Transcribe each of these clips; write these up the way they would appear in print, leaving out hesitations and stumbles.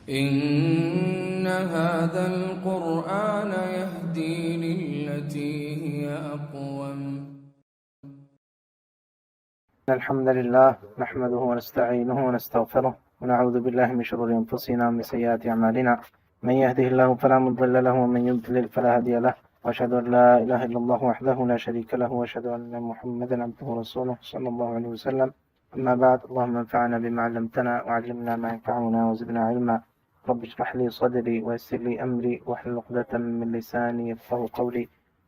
إن هذا القرآن يهدي للتي هي أقوم. الحمد لله نحمده ونستعينه ونستغفره ونعوذ بالله من شرور أنفسنا ومن سيئات أعمالنا من يهده الله فلا مضل له ومن يضلل فلا هادي له وأشهد أن لا إله إلا الله وحده لا شريك له وأشهد أن محمدا عبده ورسوله صلى الله عليه وسلم. أما بعد، اللهم انفعنا بما علمتنا وعلمنا ما ينفعنا وزدنا علما. رب اشرح لي صدري ويسر لي أمري واحلل عقدة من لساني يفقهوا قولي.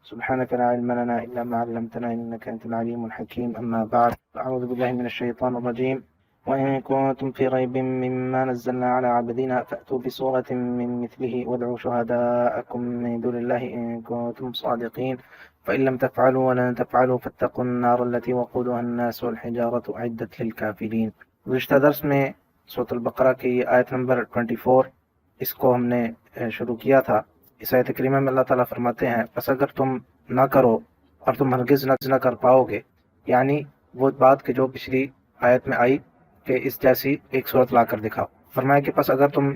سبحانك لا علم لنا إلا ما علمتنا إنك أنت العليم الحكيم. أما بعد، أعوذ بالله من الشيطان الرجيم. وإن كنتم في ريب مما نزلنا على عبدنا فأتوا بسورة من مثله وادعوا شهداءكم من دون الله إن كنتم صادقين فإن لم تفعلوا ولن تفعلوا فاتقوا النار التي وقودها الناس والحجارة أعدت للكافرين. گزشتہ درس میں سورۃ البقرہ کی آیت نمبر 24 اس کو ہم نے شروع کیا تھا۔ اس آیت کریمہ میں اللہ تعالیٰ فرماتے ہیں پس اگر تم نہ کرو اور تم ہرگز نہ کر پاؤ گے، یعنی وہ بات کہ جو پچھلی آیت میں آئی کہ اس جیسی ایک صورت لا کر دکھاؤ۔ فرمایا کہ پس اگر تم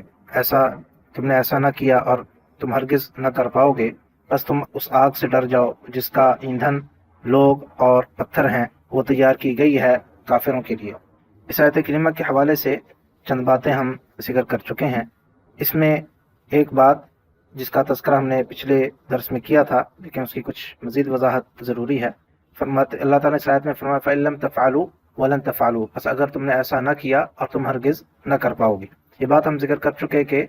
نے ایسا نہ کیا اور تم ہرگز نہ کر پاؤ گے، بس تم اس آگ سے ڈر جاؤ جس کا ایندھن لوگ اور پتھر ہیں، وہ تیار کی گئی ہے کافروں کے لیے۔ اس آیت کریمہ کے حوالے سے چند باتیں ہم ذکر کر چکے ہیں۔ اس میں ایک بات جس کا تذکرہ ہم نے پچھلے درس میں کیا تھا لیکن اس کی کچھ مزید وضاحت ضروری ہے۔ اللہ تعالیٰ نے اس آیت میں فرمایا فَإِن لَمْ تَفْعَلُوا وَلَن تَفْعَلُوا، پس اگر تم نے ایسا نہ کیا اور تم ہرگز نہ کر پاؤ گے۔ یہ بات ہم ذکر کر چکے کہ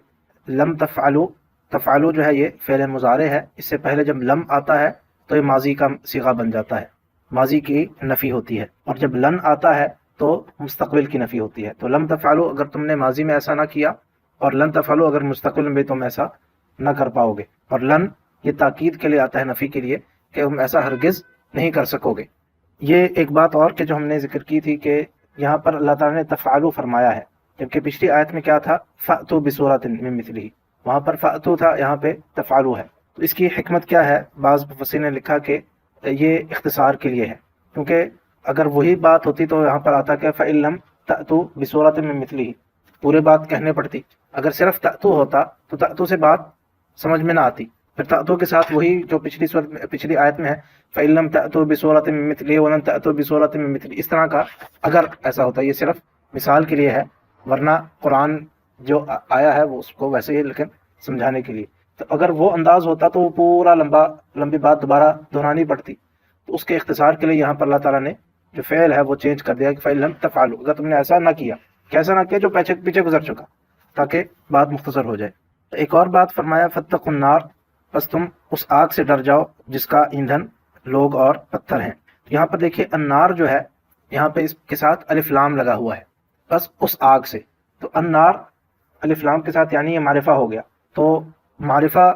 لم تفعلوا، تفعلوا جو ہے یہ فعل مضارع ہے، اس سے پہلے جب لم آتا ہے تو یہ ماضی کا صیغہ بن جاتا ہے، ماضی کی نفی ہوتی ہے، اور جب لن آتا ہے تو مستقبل کی نفی ہوتی ہے۔ تو لم تفعلوا اگر تم نے ماضی میں ایسا نہ کیا، اور لن تفعلوا اگر مستقبل میں تم ایسا نہ کر پاؤ گے، اور لن یہ تاکید کے لیے آتا ہے، نفی کے لیے، کہ تم ایسا ہرگز نہیں کر سکو گے۔ یہ ایک بات اور کہ جو ہم نے ذکر کی تھی کہ یہاں پر اللہ تعالیٰ نے تفعلوا فرمایا ہے، جبکہ پچھلی آیت میں کیا تھا فأتوا بسورۃ من مثلہ، وہاں پر فأتوا تھا، یہاں پہ تفعلوا ہے۔ تو اس کی حکمت کیا ہے؟ بعض مفسرین نے لکھا کہ یہ اختصار کے لیے ہے، کیونکہ اگر وہی بات ہوتی تو یہاں پر آتا کہ فإن لم تأتوا بسورۃ من مثلہ، پورے بات کہنے پڑتی۔ اگر صرف تأتوا ہوتا تو تأتوا سے بات سمجھ میں نہ آتی، پھر تأتوا کے ساتھ وہی جو پچھلی آیت میں ہے فإن لم تأتوا بسورۃ من مثلہ ولن تأتوا بسورۃ من مثلہ، اس طرح کا اگر ایسا ہوتا، یہ صرف مثال کے لیے ہے، ورنہ قرآن جو آیا ہے وہ اس کو ویسے ہی لیکن سمجھانے کے لیے۔ تو اگر وہ انداز ہوتا تو وہ پورا لمبی بات دوبارہ دہرانی پڑتی، تو اس کے اختصار کے لیے یہاں پر اللہ تعالیٰ نے جو فعل ہے وہ چینج کر دیا کہ فإن لم تفعلوا، اگر تم نے ایسا نہ کیا، کیسا نہ کیا جو پیچھے گزر چکا، تاکہ بات مختصر ہو جائے۔ ایک اور بات فرمایا فاتقوا النار، بس تم اس آگ سے ڈر جاؤ جس کا ایندھن لوگ اور پتھر ہیں۔ یہاں پر دیکھیے النار جو ہے، یہاں پہ اس کے ساتھ الف لام لگا ہوا ہے، بس اس آگ سے، تو النار الف لام کے ساتھ یعنی یہ معرفہ ہو گیا۔ تو معرفہ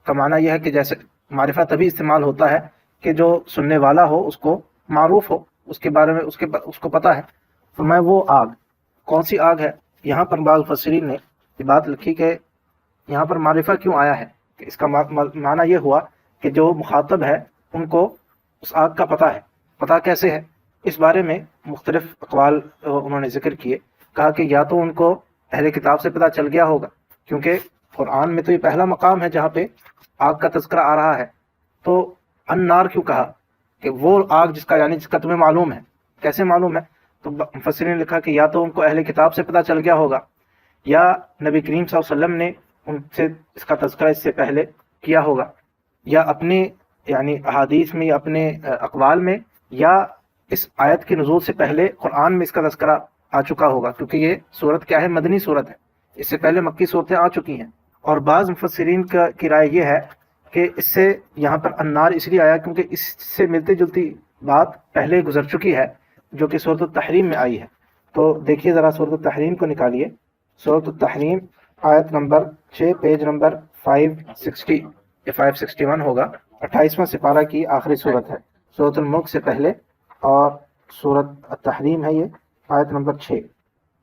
کا معنی یہ ہے کہ جیسے معرفہ تبھی استعمال ہوتا ہے کہ جو سننے والا ہو اس کو معروف ہو، اس کے بارے میں اس کو پتہ ہے۔ فرمایا وہ آگ کون سی آگ ہے؟ یہاں پر بعض مفسرین نے یہ بات لکھی کہ یہاں پر معرفہ کیوں آیا ہے، کہ اس کا معنی یہ ہوا کہ جو مخاطب ہے ان کو اس آگ کا پتہ ہے۔ پتہ کیسے ہے؟ اس بارے میں مختلف اقوال انہوں نے ذکر کیے، کہا کہ یا تو ان کو اہل کتاب سے پتہ چل گیا ہوگا، کیونکہ قرآن میں تو یہ پہلا مقام ہے جہاں پہ آگ کا تذکرہ آ رہا ہے، تو النار کیوں کہا کہ وہ آگ جس کا تمہیں معلوم ہے۔ کیسے معلوم ہے؟ تو مفسرین نے لکھا کہ یا تو ان کو اہل کتاب سے پتہ چل گیا ہوگا، یا نبی کریم صلی اللہ علیہ وسلم نے ان سے اس کا تذکرہ اس سے پہلے کیا ہوگا، یا اپنے یعنی احادیث میں یا اپنے اقوال میں، یا اس آیت کے نزول سے پہلے قرآن میں اس کا تذکرہ آ چکا ہوگا، کیونکہ یہ صورت کیا ہے؟ مدنی صورت ہے، اس سے پہلے مکی صورتیں آ چکی ہیں۔ اور بعض مفسرین کی رائے یہ ہے کہ اس سے یہاں پر النار اس لیے آیا کیونکہ اس سے ملتی جلتی بات پہلے گزر چکی ہے جو کہ سورۃ التحریم میں آئی ہے۔ تو دیکھیے ذرا سورۃ التحریم کو نکالیے، سورۃ التحریم آیت نمبر 6، پیج نمبر 560 یا 561 ہوگا، 28واں سپارہ کی آخری صورت ہے، سورۃ الملک سے پہلے، اور سورۃ التحریم ہے یہ آیت نمبر 6۔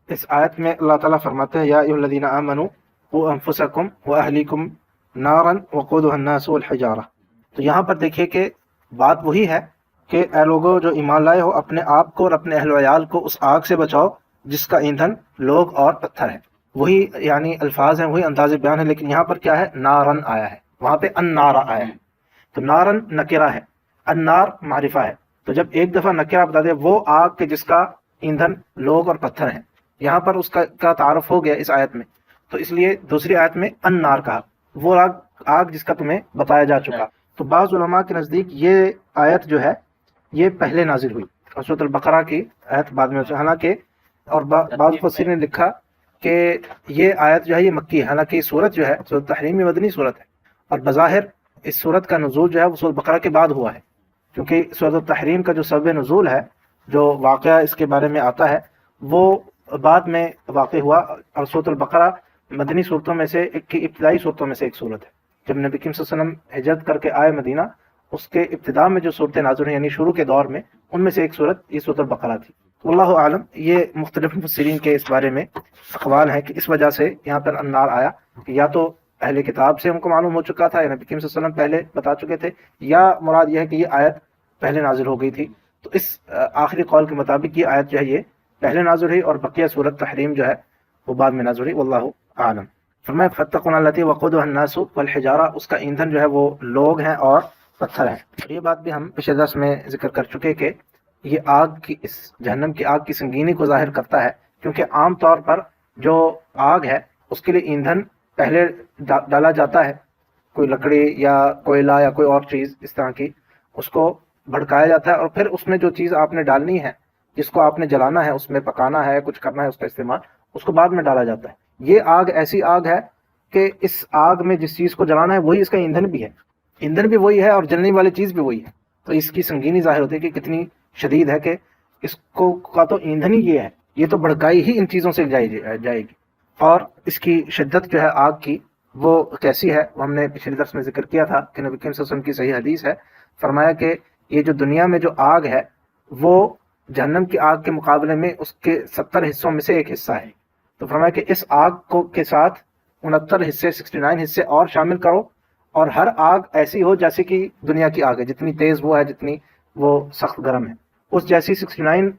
اس آیت میں اللہ تعالیٰ فرماتے ہیں یا ایھا الذین آمنوا قوا انفسکم واہلیکم نارا وقودها الناس والحجارہ۔ تو یہاں پر دیکھیے کہ بات وہی ہے کہ اے لوگوں جو ایمان لائے ہو، اپنے آپ کو اور اپنے اہل و عیال کو اس آگ سے بچاؤ جس کا ایندھن لوگ اور پتھر ہے۔ وہی یعنی الفاظ ہیں، وہی انداز بیان ہے، لیکن یہاں پر کیا ہے، نارن آیا ہے، وہاں پہ النار آیا ہے. تو نارن نکرہ ہے، النار معرفہ ہے. تو جب ایک دفعہ نکرہ بتا دے وہ آگ کے جس کا ایندھن لوگ اور پتھر ہیں، یہاں پر اس کا تعارف ہو گیا اس آیت میں، تو اس لیے دوسری آیت میں النار کہا، وہ آگ جس کا تمہیں بتایا جا چکا. تو بعض علماء کے نزدیک یہ آیت جو ہے یہ پہلے نازل ہوئی اور سورۃ البقرہ کی آیت بعد میں، حالانکہ اور بعض مفسرین نے لکھا کہ یہ آیت جو ہے یہ مکی ہے، حالانکہ یہ صورت جو ہے سورۃ التحریم میں مدنی صورت ہے، اور بظاہر اس صورت کا نزول جو ہے وہ سورۃ البقرہ کے بعد ہوا ہے، کیونکہ سورۃ التحریم کا جو سبب نزول ہے، جو واقعہ اس کے بارے میں آتا ہے، وہ بعد میں واقع ہوا. اور سورۃ البقرہ مدنی صورتوں میں سے ابتدائی صورتوں میں سے ایک صورت ہے. جب نبی کریم صلی اللہ علیہ وسلم ہجرت کر کے آئے مدینہ، اس کے ابتدا میں جو صورتیں نازل ہیں یعنی شروع کے دور میں، ان میں سے ایک صورت یہ سورۃ البقرہ تھی. واللہ عالم، یہ مختلف مفسرین کے اس بارے میں اقوال ہیں کہ اس وجہ سے یہاں پر النار آیا، کہ یا تو اہل کتاب سے ان کو معلوم ہو چکا تھا یا نبی کریم صلی اللہ علیہ وسلم پہلے بتا چکے تھے، یا مراد یہ ہے کہ یہ آیت پہلے نازل ہو گئی تھی. تو اس آخری قول کے مطابق یہ آیت جو ہے یہ پہلے نازل ہوئی، اور بقیہ سورۃ تحریم جو ہے وہ بعد میں نازل ہوئی. واللہ عالم. فرمایا فاتقوا النار التي وقودها الناس والحجارہ، اس کا ایندھن جو ہے وہ لوگ ہیں اور پتھر ہیں. یہ بات بھی ہم پچھلے درس میں ذکر کر چکے کہ یہ آگ کی، اس جہنم کی آگ کی سنگینی کو ظاہر کرتا ہے، کیونکہ عام طور پر جو آگ ہے اس کے لیے ایندھن پہلے ڈالا جاتا ہے، کوئی لکڑی یا کوئلہ یا کوئی اور چیز اس طرح کی، اس کو بھڑکایا جاتا ہے، اور پھر اس میں جو چیز آپ نے ڈالنی ہے، جس کو آپ نے جلانا ہے، اس میں پکانا ہے، کچھ کرنا ہے اس کا استعمال، اس کو بعد میں ڈالا جاتا ہے. یہ آگ ایسی آگ ہے کہ اس آگ میں جس چیز کو جلانا ہے وہی اس کا ایندھن بھی ہے، ایندھن بھی وہی ہے اور جلنے والی چیز بھی وہی ہے. تو اس کی سنگینی ظاہر ہوتی ہے کہ کتنی شدید ہے، کہ اس کو کا تو ایندھن ہی یہ ہے، یہ تو بھڑکائی ہی ان چیزوں سے جائے گی. اور اس کی شدت جو ہے آگ کی وہ کیسی ہے، وہ ہم نے پچھلے درس میں ذکر کیا تھا کہ نبی کریم صلی اللہ علیہ وسلم کی صحیح حدیث ہے، فرمایا کہ یہ جو دنیا میں جو آگ ہے وہ جہنم کی آگ کے مقابلے میں اس کے 70 حصوں میں سے ایک حصہ ہے. تو فرمایا کہ اس آگ کو کے ساتھ 69 حصے 69 حصے اور شامل کرو، اور ہر آگ ایسی ہو جیسے کہ دنیا کی آگ ہے، جتنی تیز وہ ہے، جتنی وہ سخت گرم ہے، اس جیسی 69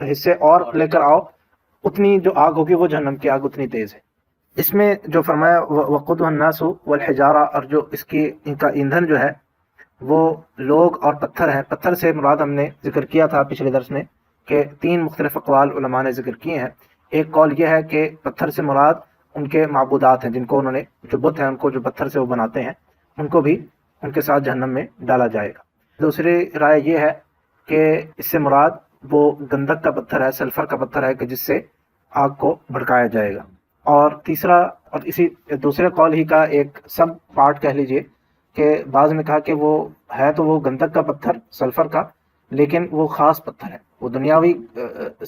حصے اور لے کر آؤ، اتنی جو آگ ہوگی وہ جہنم کی آگ اتنی تیز ہے. اس میں جو فرمایا وقودها الناس والحجارہ، اور جو اس کی ان کا ایندھن جو ہے وہ لوگ اور پتھر ہیں. پتھر سے مراد ہم نے ذکر کیا تھا پچھلے درس میں کہ 3 مختلف اقوال علماء نے ذکر کیے ہیں. ایک قول یہ ہے کہ پتھر سے مراد ان کے معبودات ہیں، جن کو انہوں نے، جو بت ہیں ان کو جو پتھر سے وہ بناتے ہیں، ان کو بھی ان کے ساتھ جہنم میں ڈالا جائے گا. دوسری رائے یہ ہے کہ اس سے مراد وہ گندک کا پتھر ہے، سلفر کا پتھر ہے، کہ جس سے آگ کو بھڑکایا جائے گا. اور تیسرا، اور اسی دوسرے قول ہی کا ایک سب پارٹ کہہ لیجئے، کہ بعض نے کہا کہ وہ ہے تو وہ گندک کا پتھر سلفر کا، لیکن وہ خاص پتھر ہے، وہ دنیاوی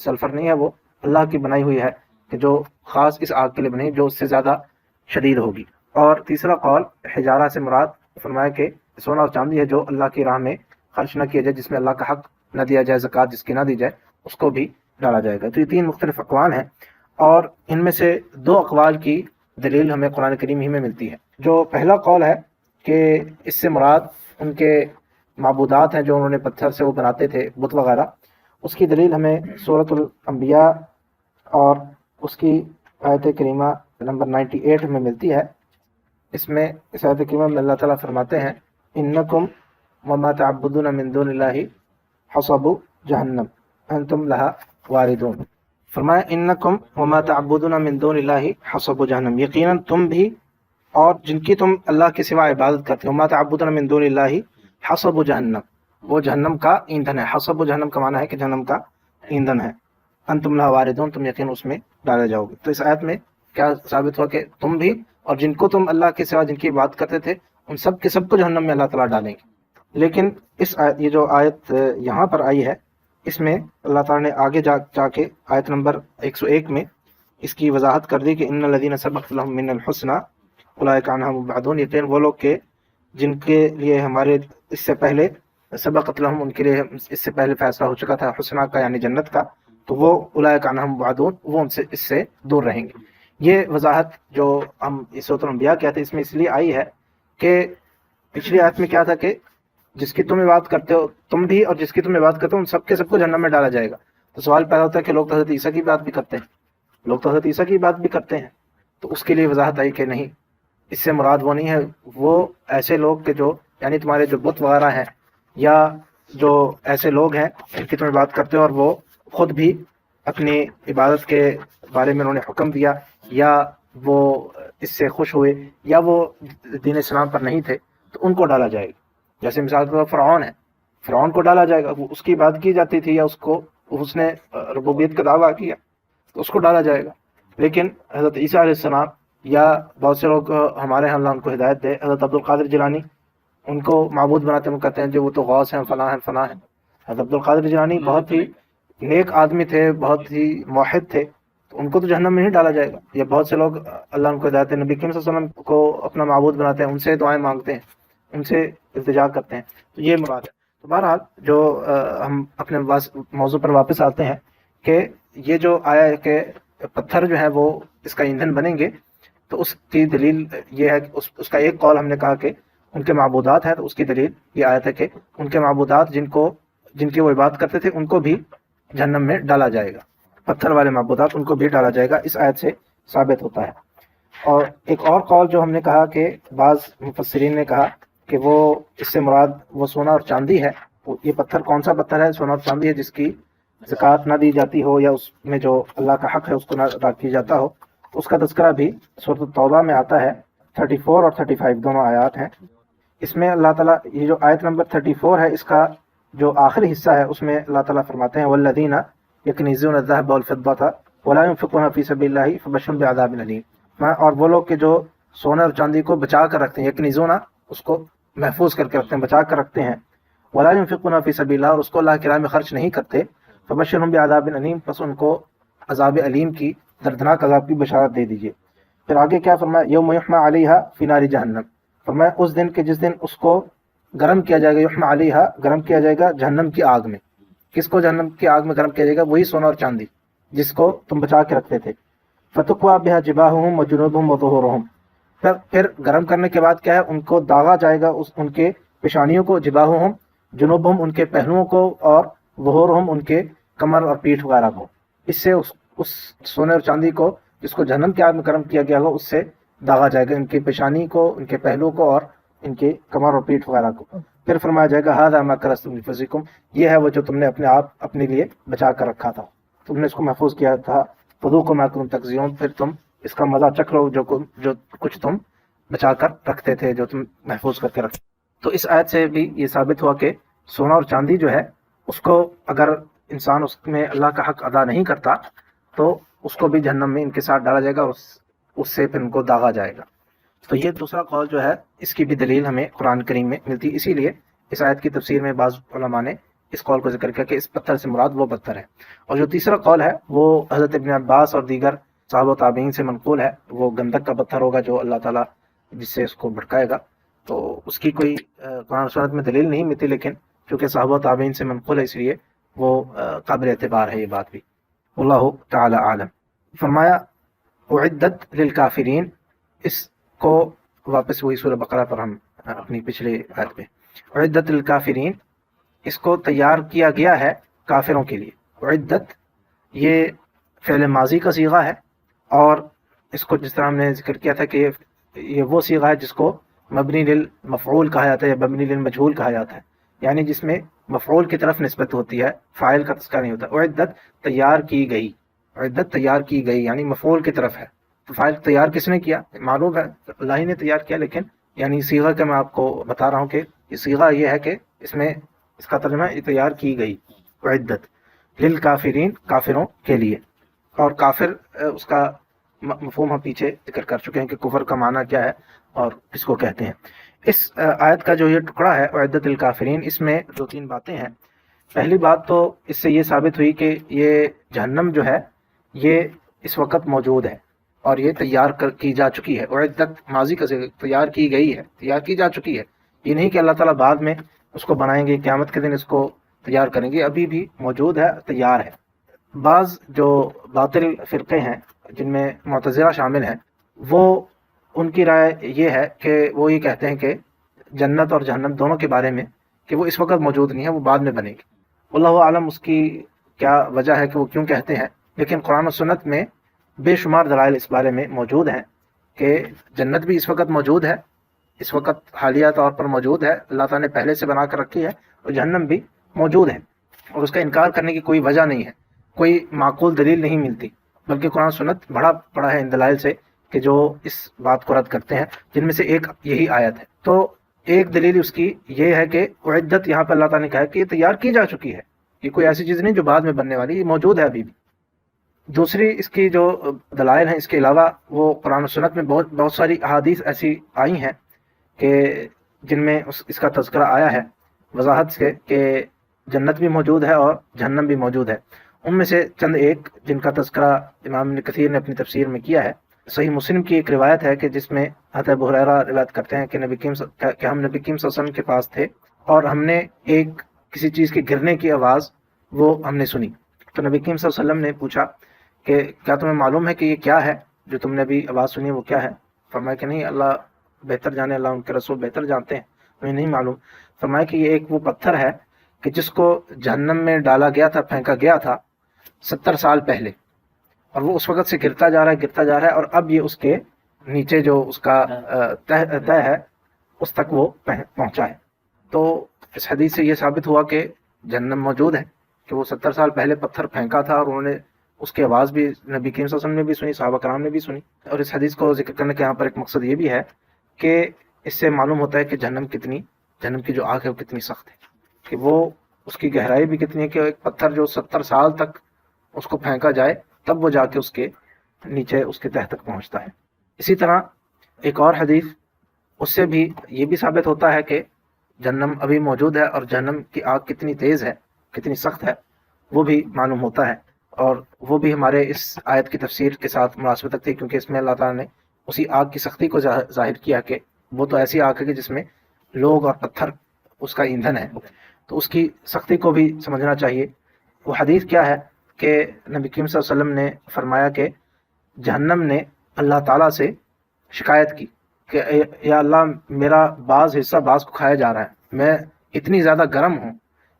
سلفر نہیں ہے، وہ اللہ کی بنائی ہوئی ہے، کہ جو خاص اس آگ کے لیے بنی، جو اس سے زیادہ شدید ہوگی. اور تیسرا قول حجارہ سے مراد فرمایا کہ سونا اور چاندی ہے جو اللہ کی راہ میں خرچ نہ کیا جائے، جس میں اللہ کا حق نہ دیا جائے، زکوٰۃ جس کی نہ دی جائے، اس کو بھی ڈالا جائے گا. تو یہ 3 مختلف اقوال ہیں، اور ان میں سے 2 اقوال کی دلیل ہمیں قرآن کریم ہی میں ملتی ہے. جو پہلا قول ہے کہ اس سے مراد ان کے معبودات ہیں جو انہوں نے پتھر سے وہ بناتے تھے، بت وغیرہ، اس کی دلیل ہمیں سورۃ الانبیاء اور اس کی آیت کریمہ نمبر 98 میں ملتی ہے. اس میں اس آیت کریمہ میں اللہ تعالیٰ فرماتے ہیں انکم وما تعبدون من دون اللہ حصب جہنم انتم لہا واردون. فرمایا انکم وما تعبدون من دون اللہ حصب جہنم، یقیناً تم بھی اور جن کی تم اللہ کے سوا عبادت کرتے ہو، وما تعبدون من دون اللہ حصب جہنم، وہ جہنم کا ایندھن ہے. حصب جہنم کا معنی ہے کہ جہنم کا ایندھن ہے. انتم لہا واردون، تم یقین اس میں ڈالے جاؤ گے. تو اس آیت میں کیا ثابت ہوا کہ تم بھی اور جن کو تم اللہ کے سوا جن کی بات کرتے تھے، ان سب کے سب کو جہنم میں اللہ تعالیٰ ڈالیں گے. لیکن اس آیت، یہ جو آیت یہاں پر آئی ہے، اس میں اللہ تعالیٰ نے آگے جا کے آیت نمبر 101 میں اس کی وضاحت کر دی کہ ان الذین سبقت لهم من الحسنى اولئک عنہا مبعدون، یقین وہ لوگ کہ جن کے لیے ہمارے اس سے پہلے سبقت لهم، ان کے لیے اس سے پہلے فیصلہ ہو چکا تھا حسنہ کا یعنی جنت کا، تو وہ اولئک عنہا مبعدون، وہ ان سے اس سے دور رہیں گے. یہ وضاحت جو ہم سورۃ الانبیاء کہتے ہیں اس میں اس لیے آئی ہے کہ پچھلی آیت میں کیا تھا کہ جس کی تم عبادت کرتے ہو تم بھی اور جس کی تم عبادت کرتے ہو ان سب کے سب کو جہنم میں ڈالا جائے گا. تو سوال پیدا ہوتا ہے کہ لوگ تو حضرت عیسیٰ کی بات بھی کرتے ہیں، لوگ تو حضرت عیسیٰ کی بات بھی کرتے ہیں، تو اس کے لیے وضاحت آئی کہ نہیں، اس سے مراد وہ نہیں ہے، وہ ایسے لوگ کہ جو یعنی تمہارے جو بت وغیرہ ہیں یا جو ایسے لوگ ہیں جن کی تمہیں بات کرتے ہو اور وہ خود بھی اپنی عبادت کے بارے میں انہوں نے حکم دیا یا وہ اس سے خوش ہوئے یا وہ دین اسلام پر نہیں تھے، تو ان کو ڈالا جائے گا۔ جیسے مثال کے طور پر فرعون ہے، فرعون کو ڈالا جائے گا، وہ اس کی عبادت کی جاتی تھی یا اس نے ربوبیت کا دعویٰ کیا تو اس کو ڈالا جائے گا۔ لیکن حضرت عیسیٰ علیہ السلام یا بہت سے لوگ ہمارے ہاں اللہ ان کو ہدایت دے، حضرت عبد القادر جیلانی، ان کو معبود بناتے ہیں، وہ کہتے ہیں جو وہ تو غوث ہیں، فلاں ہیں فلاں ہیں۔ حضرت عبد القادر جیلانی بہت ہی نیک آدمی تھے، بہت ہی موحد تھے، تو ان کو تو جہنم میں نہیں ڈالا جائے گا۔ یا بہت سے لوگ اللہ ان کو ہدایت دے، نبی کریم صلی اللہ علیہ وسلم کو اپنا معبود بناتے ہیں، ان سے دعائیں مانگتے ہیں، ان سے التجا کرتے ہیں، تو یہ مراد ہے۔ تو بہرحال جو ہم اپنے موضوع پر واپس آتے ہیں کہ یہ جو آیا ہے کہ پتھر جو ہے وہ اس کا ایندھن بنیں گے، تو اس کی دلیل یہ ہے کہ اس کا ایک قول ہم نے کہا کہ ان کے معبودات ہیں، تو اس کی دلیل یہ آیت ہے کہ ان کے معبودات جن کی وہ عبادت کرتے تھے ان کو بھی جہنم میں ڈالا جائے گا، پتھر والے معبودات ان کو بھی ڈالا جائے گا، اس آیت سے ثابت ہوتا ہے۔ اور ایک اور قول جو ہم نے کہا کہ بعض مفسرین نے کہا کہ وہ اس سے مراد وہ سونا اور چاندی ہے۔ یہ پتھر کون سا پتھر ہے؟ سونا اور چاندی ہے جس کی زکوٰۃ نہ دی جاتی ہو یا اس میں جو اللہ کا حق ہے اس کو نہ ادا کیا جاتا ہو۔ اس کا تذکرہ بھی سورۃ التوبہ میں آتا ہے، 34 اور 35 دونوں آیات ہیں۔ اس میں اللہ تعالیٰ یہ جو آیت نمبر 34 ہے، اس کا جو آخری حصہ ہے اس میں اللہ تعالیٰ فرماتے ہیں والذین یکنزون الذهب والفضة ولا ينفقونها فی سبیل اللہ فبشرهم بعذاب الیم۔ اور وہ لوگ کہ جو سونے اور چاندی کو بچا کر رکھتے ہیں، یکنزون اس کو محفوظ کر کے رکھتے ہیں، بچا کر رکھتے ہیں، ولا ينفقونها فی سبیل اللہ، اور اس کو اللہ کی راہ میں خرچ نہیں کرتے، فبشرهم بعذاب الیم، پس ان کو عذاب علیم کی، دردناک عذاب کی بشارت دے دیجیے۔ پھر آگے کیا فرمایا؟ یوم یحمى علیہا فی نار جہنم، فرمایا اس دن کے جس دن اس کو گرم کیا جائے گا، یحمى علیہا گرم کیا جائے گا جہنم کی آگ میں۔ کس کو جہنم کی آگ میں گرم کیا جائے گا؟ وہی سونا اور چاندی جس کو تم بچا کے رکھتے تھے۔ فتقوى بها جباههم وجنوبهم وظهورهم، پھر گرم کرنے کے بعد کیا ہے؟ ان کو داغا جائے گا ان کے پیشانیوں کو، جباههم جنوبهم ان کے پہلوؤں کو، اور ظہورهم ان کے کمر اور پیٹھ وغیرہ کو۔ اس سے اس سونے اور چاندی کو جس کو جہنم کی آگ میں گرم کیا گیا ہو اس سے داغا جائے گا، ان کی پیشانی کو، ان کے پہلو کو اور ان کے کمر اور پیٹھ وغیرہ کو۔ پھر فرمایا جائے گا ھذا ما کنزتم لانفسکم، یہ ہے وہ جو تم نے اپنے لیے بچا کر رکھا تھا، تم نے اس کو محفوظ کیا تھا، فذوقوا ما کنتم تکذبون، پھر تم اس کا مزہ چکھ لو جو کچھ تم بچا کر رکھتے تھے، جو تم محفوظ کر کے رکھتے۔ تو اس آیت سے بھی یہ ثابت ہوا کہ سونا اور چاندی جو ہے اس کو اگر انسان اس میں اللہ کا حق ادا نہیں کرتا تو اس کو بھی جہنم میں ان کے ساتھ ڈالا جائے گا، اور اس سے پھر ان کو داغا جائے گا۔ تو یہ دوسرا قول جو ہے اس کی بھی دلیل ہمیں قرآن کریم میں ملتی، اسی لیے اس آیت کی تفسیر میں بعض علماء نے اس قول کو ذکر کیا کہ اس پتھر سے مراد وہ پتھر ہے۔ اور جو تیسرا قول ہے وہ حضرت ابن عباس اور دیگر صحابہ و تابعین سے منقول ہے، وہ گندک کا پتھر ہوگا جو اللہ تعالیٰ جس سے اس کو بھڑکائے گا۔ تو اس کی کوئی قرآن و سنت میں دلیل نہیں ملتی، لیکن چونکہ صحابہ و تابعین سے منقول ہے اس لیے وہ قابل اعتبار ہے یہ بات بھی۔ اللہ تعالی عالم۔ فرمایا اعدت للکافرین، اس کو واپس وہی سورہ بقرہ پر ہم اپنی پچھلی آیت پہ، اعدت للکافرین، اس کو تیار کیا گیا ہے کافروں کے لیے۔ اعدت یہ فعل ماضی کا صیغہ ہے، اور اس کو جس طرح ہم نے ذکر کیا تھا کہ یہ وہ صیغہ ہے جس کو مبنی للمفعول کہا جاتا ہے یا مبنی للمجہول کہا جاتا ہے، یعنی جس میں مفعول کی طرف نسبت ہوتی ہے، فاعل کا تذکرہ نہیں ہوتا۔ اعدت تیار کی گئی، اعدت تیار کی گئی یعنی مفعول کی طرف ہے، تو فاعل تیار کس نے کیا؟ معلوم ہے اللہ ہی نے تیار کیا، لیکن یعنی صیغہ کا میں آپ کو بتا رہا ہوں کہ یہ صیغہ یہ ہے کہ اس میں اس کا ترجمہ تیار کی گئی، اعدت للکافرین، کافروں کے لیے۔ اور کافر اس کا مفہوم ہم پیچھے ذکر کر چکے ہیں کہ کفر کا معنی کیا ہے اور کس کو کہتے ہیں۔ اس آیت کا جو یہ ٹکڑا ہے اعدت للکافرین، اس میں دو تین باتیں ہیں۔ پہلی بات تو اس سے یہ ثابت ہوئی کہ یہ جہنم جو ہے یہ اس وقت موجود ہے اور یہ تیار کی جا چکی ہے۔ اعدت ماضی کا تیار کی گئی ہے، تیار کی جا چکی ہے، یہ نہیں کہ اللہ تعالیٰ بعد میں اس کو بنائیں گے، قیامت کے دن اس کو تیار کریں گے، ابھی بھی موجود ہے، تیار ہے۔ بعض جو باطل فرقے ہیں جن میں معتزلہ شامل ہیں، وہ ان کی رائے یہ ہے کہ وہ یہ کہتے ہیں کہ جنت اور جہنم دونوں کے بارے میں کہ وہ اس وقت موجود نہیں ہے، وہ بعد میں بنے گی۔ اللہ عالم اس کی کیا وجہ ہے کہ وہ کیوں کہتے ہیں، لیکن قرآن و سنت میں بے شمار دلائل اس بارے میں موجود ہیں کہ جنت بھی اس وقت موجود ہے، اس وقت حالیہ طور پر موجود ہے، اللہ تعالیٰ نے پہلے سے بنا کر رکھی ہے، اور جہنم بھی موجود ہے، اور اس کا انکار کرنے کی کوئی وجہ نہیں ہے، کوئی معقول دلیل نہیں ملتی، بلکہ قرآن سنت بڑا پڑا ہے ان دلائل سے کہ جو اس بات کو رد کرتے ہیں، جن میں سے ایک یہی آیت ہے۔ تو ایک دلیل اس کی یہ ہے کہ اعدت یہاں پہ اللہ تعالیٰ نے کہا کہ یہ تیار کی جا چکی ہے، یہ کوئی ایسی چیز نہیں جو بعد میں بننے والی، یہ موجود ہے ابھی بھی۔ دوسری اس کی جو دلائل ہیں اس کے علاوہ، وہ قرآن و سنت میں بہت ساری احادیث ایسی آئی ہیں کہ جن میں اس کا تذکرہ آیا ہے وضاحت سے کہ جنت بھی موجود ہے اور جہنم بھی موجود ہے۔ ان میں سے چند ایک جن کا تذکرہ امام ابن کثیر نے اپنی تفسیر میں کیا ہے۔ صحیح مسلم کی ایک روایت ہے کہ جس میں حضرت ابو ہریرہ روایت کرتے ہیں کہ ہم نبی کریم صلی اللہ علیہ وسلم کے پاس تھے اور ہم نے ایک کسی چیز کے گرنے کی آواز وہ ہم نے سنی، تو نبی کریم صلی اللہ علیہ وسلم نے پوچھا کہ کیا تمہیں معلوم ہے کہ یہ کیا ہے جو تم نے ابھی آواز سنی وہ کیا ہے؟ فرمایا کہ نہیں، اللہ بہتر جانے، اللہ ان کے رسول بہتر جانتے ہیں، ہمیں نہیں معلوم۔ فرمایا کہ یہ ایک وہ پتھر ہے کہ جس کو جہنم میں ڈالا گیا تھا، پھینکا گیا تھا 70 سال پہلے، اور وہ اس وقت سے گرتا جا رہا ہے، اور اب یہ اس کے نیچے جو اس کا تہ ہے اس تک وہ پہنچا ہے۔ تو اس حدیث سے یہ ثابت ہوا کہ جہنم موجود ہے، کہ وہ 70 سال پہلے پتھر پھینکا تھا اور انہوں نے اس کی آواز بھی نبی کریم صلی اللہ علیہ وسلم نے بھی سنی، صحابہ کرام نے بھی سنی۔ اور اس حدیث کو ذکر کرنے کا یہاں پر ایک مقصد یہ بھی ہے کہ اس سے معلوم ہوتا ہے کہ جہنم کی جو آگ ہے وہ کتنی سخت ہے، کہ وہ اس کی گہرائی بھی کتنی ہے، کہ ایک پتھر جو 70 سال تک اس کو پھینکا جائے تب وہ جا کے اس کے نیچے اس کے تہ تک پہنچتا ہے۔ اسی طرح ایک اور حدیث اس سے بھی یہ بھی ثابت ہوتا ہے کہ جہنم ابھی موجود ہے، اور جہنم کی آگ کتنی تیز ہے، کتنی سخت ہے، وہ بھی معلوم ہوتا ہے، اور وہ بھی ہمارے اس آیت کی تفسیر کے ساتھ مناسبت رکھتی ہے، کیونکہ اس میں اللہ تعالیٰ نے اسی آگ کی سختی کو ظاہر کیا کہ وہ تو ایسی آگ ہے کہ جس میں لوگ اور پتھر اس کا ایندھن ہے، تو اس کی سختی کو بھی سمجھنا چاہیے۔ وہ حدیث کیا ہے کہ نبی کریم صلی اللہ علیہ وسلم نے فرمایا کہ جہنم نے اللہ تعالیٰ سے شکایت کی کہ یا اللہ، میرا بعض حصہ بعض کو کھایا جا رہا ہے، میں اتنی زیادہ گرم ہوں،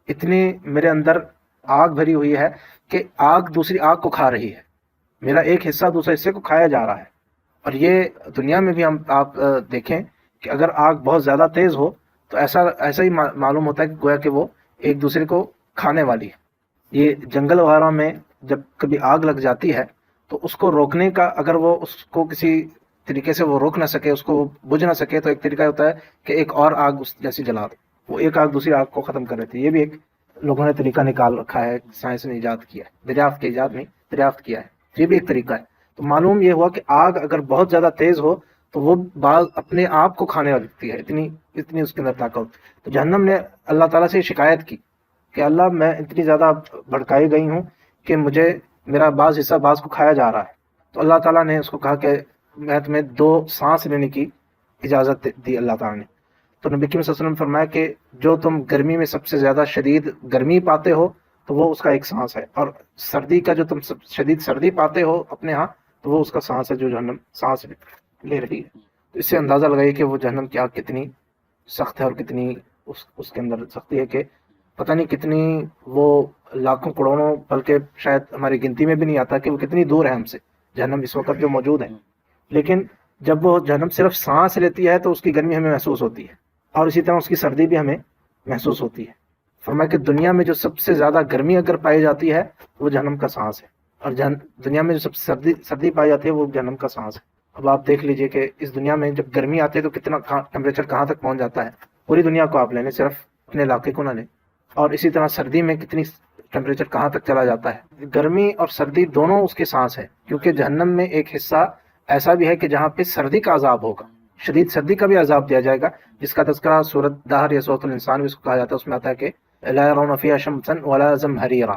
اتنی میرے اندر آگ بھری ہوئی ہے کہ آگ دوسری آگ کو کھا رہی ہے، میرا ایک حصہ دوسرے حصے کو کھایا جا رہا ہے۔ اور یہ دنیا میں بھی آپ دیکھیں کہ اگر آگ بہت زیادہ تیز ہو تو ایسا ہی معلوم ہوتا ہے کہ گویا کہ وہ ایک دوسرے کو کھانے والی ہے۔ یہ جنگل وغیرہ میں جب کبھی آگ لگ جاتی ہے تو اس کو روکنے کا، اگر وہ اس کو کسی طریقے سے وہ روک نہ سکے، اس کو بجھ نہ سکے، تو ایک طریقہ ہوتا ہے کہ ایک اور آگ اس جیسی جلا دے، وہ ایک آگ دوسری آگ کو ختم کر دیتی ہے۔ یہ بھی ایک لوگوں نے طریقہ نکال رکھا ہے، سائنس نے ایجاد کیا ہے، دریافت کیا ہے، یہ بھی ایک طریقہ ہے۔ تو معلوم یہ ہوا کہ آگ اگر بہت زیادہ تیز ہو تو وہ بعض اپنے آپ کو کھانے لگتی ہے، اتنی اس کے اندر طاقت۔ تو جہنم نے اللہ تعالیٰ سے شکایت کی کہ اللہ، میں اتنی زیادہ بھڑکائی گئی ہوں کہ میرا بعض حصہ بعض کو کھایا جا رہا ہے۔ تو اللہ تعالیٰ نے اس کو کہا کہ میں تمہیں 2 سانس لینے کی اجازت دی اللہ تعالیٰ نے۔ تو نبی کریم صلی اللہ علیہ وسلم فرمایا کہ جو تم گرمی میں سب سے زیادہ شدید گرمی پاتے ہو تو وہ اس کا ایک سانس ہے، اور سردی کا جو تم شدید سردی پاتے ہو اپنے ہاں تو وہ اس کا سانس ہے جو جہنم سانس لے رہی ہے۔ تو اس سے اندازہ لگائیے کہ وہ جہنم کی آگ کتنی سخت ہے، اور کتنی اس کے اندر سختی ہے کہ پتہ نہیں کتنی، وہ لاکھوں کروڑوں، بلکہ شاید ہماری گنتی میں بھی نہیں آتا کہ وہ کتنی دور ہے ہم سے جہنم اس وقت جو موجود ہے۔ لیکن جب وہ جہنم صرف سانس لیتی ہے تو اس کی گرمی ہمیں محسوس ہوتی ہے، اور اسی طرح اس کی سردی بھی ہمیں محسوس ہوتی ہے۔ فرمایا کہ دنیا میں جو سب سے زیادہ گرمی اگر پائی جاتی ہے وہ جہنم کا سانس ہے، اور دنیا میں جو سب سے سردی پائی جاتی ہے وہ جہنم کا سانس ہے۔ اب آپ دیکھ لیجئے کہ اس دنیا میں جب گرمی آتی ہے تو کتنا ٹمپریچر کہاں تک پہنچ جاتا ہے، پوری دنیا کو آپ لیں، صرف اپنے علاقے کو نہ لیں۔ اور اسی طرح سردی میں کتنی ٹمپریچر کہاں تک چلا جاتا ہے۔ گرمی اور سردی دونوں اس کے سانس ہے، کیونکہ جہنم میں ایک حصہ ایسا بھی ہے کہ جہاں پہ سردی کا عذاب ہوگا، شدید سردی کا بھی عذاب دیا جائے گا، جس کا تذکرہ سورۃ دہر یا سورۃ الانسان بھی اس کو کہا جاتا ہے۔ اس میں آتا ہے کہ لا يرون فيها شمسا ولا زمهريرا۔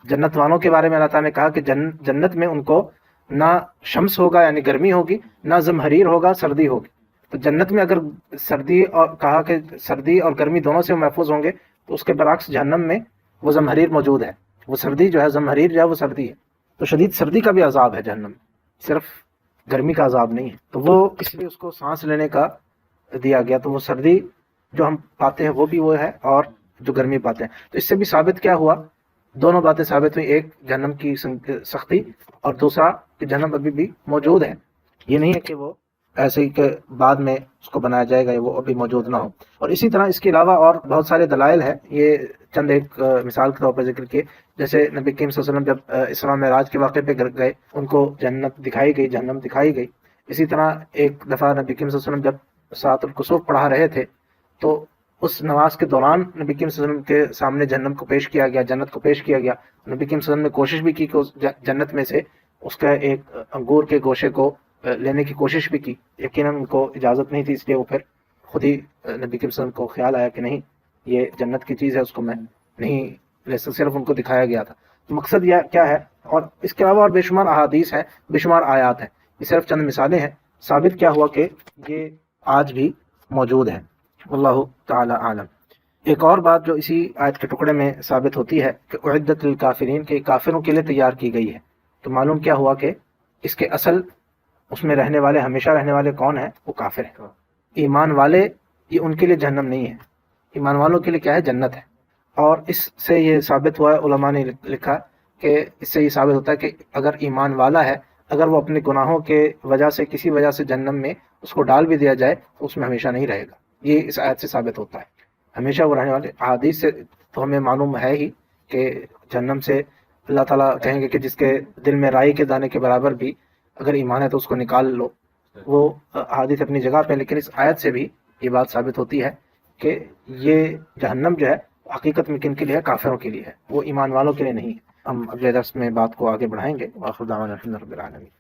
جنت والوں کے بارے میں اللہ تعالیٰ نے کہا کہ جنت میں ان کو نہ شمس ہوگا یعنی گرمی ہوگی، نہ زمہریر ہوگا سردی ہوگی۔ تو جنت میں اگر سردی اور کہا کہ سردی اور گرمی دونوں سے محفوظ ہوں گے، تو اس کے برعکس جہنم میں وہ زمہریر موجود ہے، وہ سردی جو ہے، زمہریر جو ہے وہ سردی ہے۔ تو شدید سردی کا بھی عذاب ہے جہنم میں، صرف گرمی کا عذاب نہیں ہے۔ تو وہ اس لیے اس کو سانس لینے کا دیا گیا۔ تو وہ سردی جو ہم پاتے ہیں وہ بھی وہ ہے، اور جو گرمی پاتے ہیں۔ تو اس سے بھی ثابت کیا ہوا، دونوں باتیں ثابت ہوئی، ایک جہنم کی سختی، اور دوسرا کہ جہنم ابھی بھی موجود ہے، یہ نہیں ہے کہ وہ ایسے ہی کہ بعد میں اس کو بنایا جائے گا وہ ابھی موجود نہ ہو۔ اور اسی طرح اس کے علاوہ اور بہت سارے دلائل ہیں، یہ چند ایک مثال کے طور پر ذکر کیے، جیسے نبی کریم صلی اللہ علیہ وسلم جب اسراء معراج کے واقعے پہ گئے ان کو جنت دکھائی گئی، جہنم دکھائی گئی۔ اسی طرح ایک دفعہ نبی کریم صلی اللہ علیہ وسلم جب سورۃ الکسوف پڑھا رہے تھے تو اس نماز کے دوران نبی کریم صلی اللہ علیہ وسلم کے سامنے جہنم کو پیش کیا گیا، جنت کو پیش کیا گیا۔ نبی کریم صلی اللہ علیہ وسلم نے کوشش بھی کی کہ اس جنت میں سے اس کا ایک انگور کے گوشے کو لینے کی کوشش بھی کی، یقیناً ان کو اجازت نہیں تھی، اس لیے وہ پھر خود ہی نبی کریم صلی اللہ علیہ وسلم کو خیال آیا کہ نہیں یہ جنت کی چیز ہے، اس کو میں نہیں لے سکتا، صرف ان کو دکھایا گیا تھا۔ تو مقصد یہ کیا ہے؟ اور اس کے علاوہ اور بے شمار احادیث ہیں، بے شمار آیات ہیں، یہ صرف چند مثالیں ہیں، ثابت کیا ہوا کہ یہ آج بھی موجود ہیں۔ واللہ تعالی عالم۔ ایک اور بات جو اسی آیت کے ٹکڑے میں ثابت ہوتی ہے کہ اعدت للکافرین، کہ کافروں کے لیے تیار کی گئی ہے، تو معلوم کیا ہوا کہ اس کے اصل اس میں رہنے والے، ہمیشہ رہنے والے کون ہیں؟ وہ کافر ہیں۔ ایمان والے یہ ان کے لیے جہنم نہیں ہے، ایمان والوں کے لیے کیا ہے؟ جنت ہے۔ اور اس سے یہ ثابت ہوا ہے، علماء نے لکھا کہ اس سے یہ ثابت ہوتا ہے کہ اگر ایمان والا ہے، اگر وہ اپنے گناہوں کے وجہ سے کسی وجہ سے جہنم میں اس کو ڈال بھی دیا جائے تو اس میں ہمیشہ نہیں رہے گا، یہ اس آیت سے ثابت ہوتا ہے، ہمیشہ وہ رہنے والے۔ احادیث سے تو ہمیں معلوم ہے ہی کہ جہنم سے اللہ تعالیٰ کہیں گے کہ جس کے دل میں رائی کے دانے کے برابر بھی اگر ایمان ہے تو اس کو نکال لو، وہ احادیث اپنی جگہ پہ، لیکن اس آیت سے بھی یہ بات ثابت ہوتی ہے کہ یہ جہنم جو ہے حقیقت میں کن کے لیے ہے؟ کافروں کے لیے ہے، وہ ایمان والوں کے لیے نہیں ہے۔ ہم اگلے درس میں بات کو آگے بڑھائیں گے۔ وآخر دعوانا الحمد للہ رب العالمین۔